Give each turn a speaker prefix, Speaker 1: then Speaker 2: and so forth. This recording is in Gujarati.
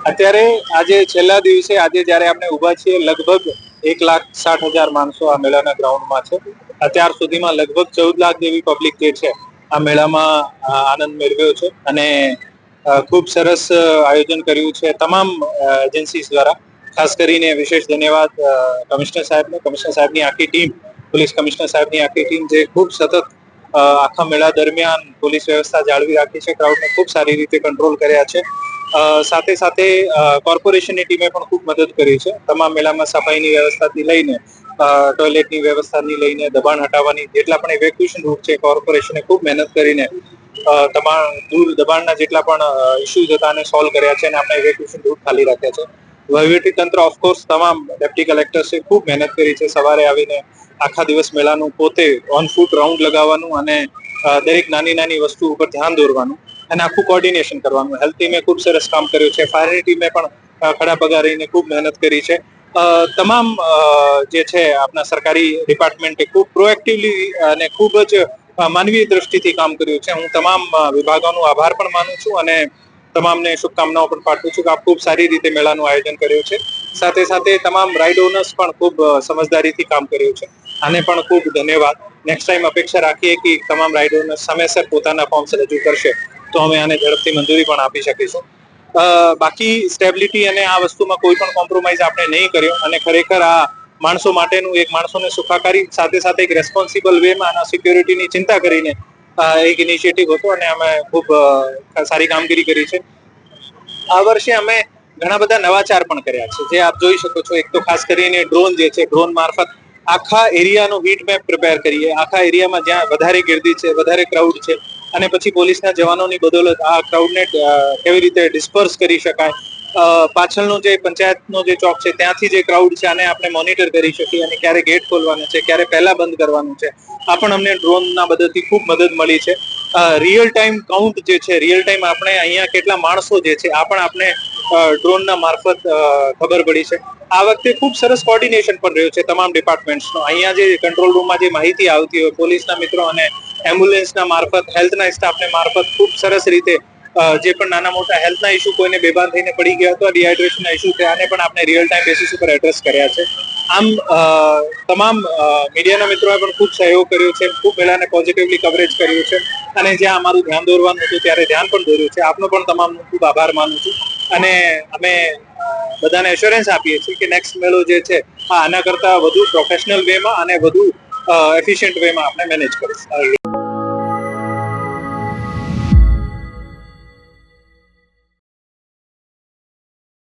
Speaker 1: અત્યારે આજે છેલ્લા દિવસે આજે જ્યારે આપણે ઊભા છીએ લગભગ 1,60,000 માણસો આ મેળાના ગ્રાઉન્ડમાં છે. અત્યાર સુધીમાં લગભગ 14 લાખ જેવી પબ્લિક જે છે આ મેળામાં આનંદ મેળવ્યો છે અને ખૂબ સરસ આયોજન કર્યું છે તમામ એજન્સીસ દ્વારા. ખાસ કરીને વિશેષ ધન્યવાદ કમિશનર સાહેબની આખી ટીમ, પોલીસ કમિશનર સાહેબની આખી ટીમ જે ખૂબ સતત આખા મેળા દરમિયાન પોલીસ વ્યવસ્થા જાળવી રાખી છે, ક્રાઉડને ખૂબ સારી રીતે કંટ્રોલ કર્યા છે. સાથે સાથે કોર્પોરેશનની ટીમે પણ ખૂબ મદદ કરી છે. તમામ મેળામાં સફાઈની વ્યવસ્થાથી લઈને ટોયલેટની વ્યવસ્થાથી લઈને દબાણ હટાવવાની જેટલા પણ ઇવેક્યુએશન રૂટ છે કોર્પોરેશને ખૂબ મહેનત કરીને તમામ દૂર દબાણના જેટલા પણ ઇસ્યુઝ હતા અને સોલ્વ કર્યા છે અને આપણે ઇવેક્યુએશન રૂટ ખાલી રાખ્યા છે. વહીવટી તંત્ર ઓફકોર્સ તમામ ડેપ્ટી કલેક્ટર્સે ખૂબ મહેનત કરી છે. સવારે આવીને આખા દિવસ મેળાનું પોતે ઓન ફૂટ રાઉન્ડ લગાવવાનું અને દરેક નાની નાની વસ્તુ ઉપર ધ્યાન દોરવાનું અને આખું કોર્ડિનેશન કરવાનું. હેલ્થ ટીમે ખૂબ સરસ કામ કર્યું છે. ફાયરની ટીમે પણ ખડા પગા રહીને ખૂબ મહેનત કરી છે. તમામ જે છે આપણા સરકારી ડિપાર્ટમેન્ટે ખૂબ પ્રોએક્ટિવલી અને ખૂબ જ માનવીય દ્રષ્ટિથી કામ કર્યું છે. હું તમામ વિભાગોનો આભાર પણ માનું છું અને તમામને શુભકામનાઓ પણ પાઠવું છું કે આપ ખૂબ સારી રીતે મેળાનું આયોજન કર્યું છે. સાથે સાથે તમામ રાઇડ ઓનર્સ પણ ખૂબ સમજદારીથી કામ કર્યું છે. આને પણ ખૂબ ધન્યવાદ. નેક્સ્ટ ટાઈમ અપેક્ષા રાખીએ કે તમામ રાઇડ ઓનર્સ સમયસર પોતાના ફોર્મ્સ રજૂ કરશે તો અમે આને ઝડપથી મંજૂરી પણ આપી શકીશું. બાકી સ્ટેબિલિટી અને આ વસ્તુમાં કોઈ પણ કોમ્પ્રોમાઇઝ આપણે નહીં કર્યો અને ખરેખર આ માણસો માટેનું એક માણસોને સુખાકારી સાથે સાથે એક રેસ્પોન્સિબલ વેમાં આના સિક્યોરિટીની ચિંતા કરીને એક ઇનિશિયેટિવ હતો અને અમે ખૂબ સારી કામગીરી કરી છે. આ વર્ષે અમે ઘણા બધા નવાચાર પણ કર્યા છે જે આપ જોઈ શકો છો. એક તો ખાસ કરીને ડ્રોન જે છે, ડ્રોન મારફત આખા એરિયાનો હીટ મેપ પ્રિપેર કરીએ. આખા એરિયામાં જ્યાં વધારે ગીર્દી છે, વધારે ક્રાઉડ છે અને પછી પોલીસના જવાનોની બદોલત આ ક્રાઉડને કેવી રીતે ડિસ્પર્સ કરી શકાય. પાછળનો જે પંચાયતનો જે ચોક છે ત્યાંથી જે ક્રાઉડ છે આને આપણે મોનિટર કરી શકીએ અને ક્યારે ગેટ ખોલવાનો છે, ક્યારે પહેલા બંધ કરવાનું છે, આ પણ અમને ડ્રોનના મદદથી ખૂબ મદદ મળી છે. રિયલ ટાઈમ કાઉન્ટ જે છે, રિયલ ટાઈમ આપણે અહીંયા કેટલા માણસો જે છે આ પણ આપણે ડ્રોનના મારફત ખબર પડી છે. આ વખતે ખૂબ સરસ કોર્ડિનેશન પણ રહ્યું છે તમામ ડિપાર્ટમેન્ટ્સનો. અહીંયા જે કંટ્રોલ રૂમમાં જે માહિતી આવતી હોય પોલીસના મિત્રો અને એમ્બ્યુલન્સના મારફત, હેલ્થના સ્ટાફને મારફત ખૂબ સરસ રીતે જે પણ નાના મોટા હેલ્થના ઇસ્યુ કોઈને બેભાન થઈને પડી ગયા હતો, ડિહાઇડ્રેશનના ઇસ્યુ છે, આને પણ આપણે રિયલ ટાઈમ બેસિસ ઉપર એડ્રેસ કર્યા છે. આમ તમામ મીડિયાના મિત્રોએ પણ ખૂબ સહયોગ કર્યો છે, ખૂબ મેળાને પોઝિટિવલી કવરેજ કર્યું છે અને જ્યાં અમારું ધ્યાન દોરવાનું હતું ત્યારે ધ્યાન પણ દોર્યું છે. આપનો પણ તમામનો ખૂબ આભાર માનું છું અને અમે બધાને એશ્યોરન્સ આપીએ છીએ કે નેક્સ્ટ મેળો જે છે આના કરતા વધુ પ્રોફેશનલ વેમાં અને વધુ એફિશિયન્ટ વેમાં આપણે મેનેજ કરીશું.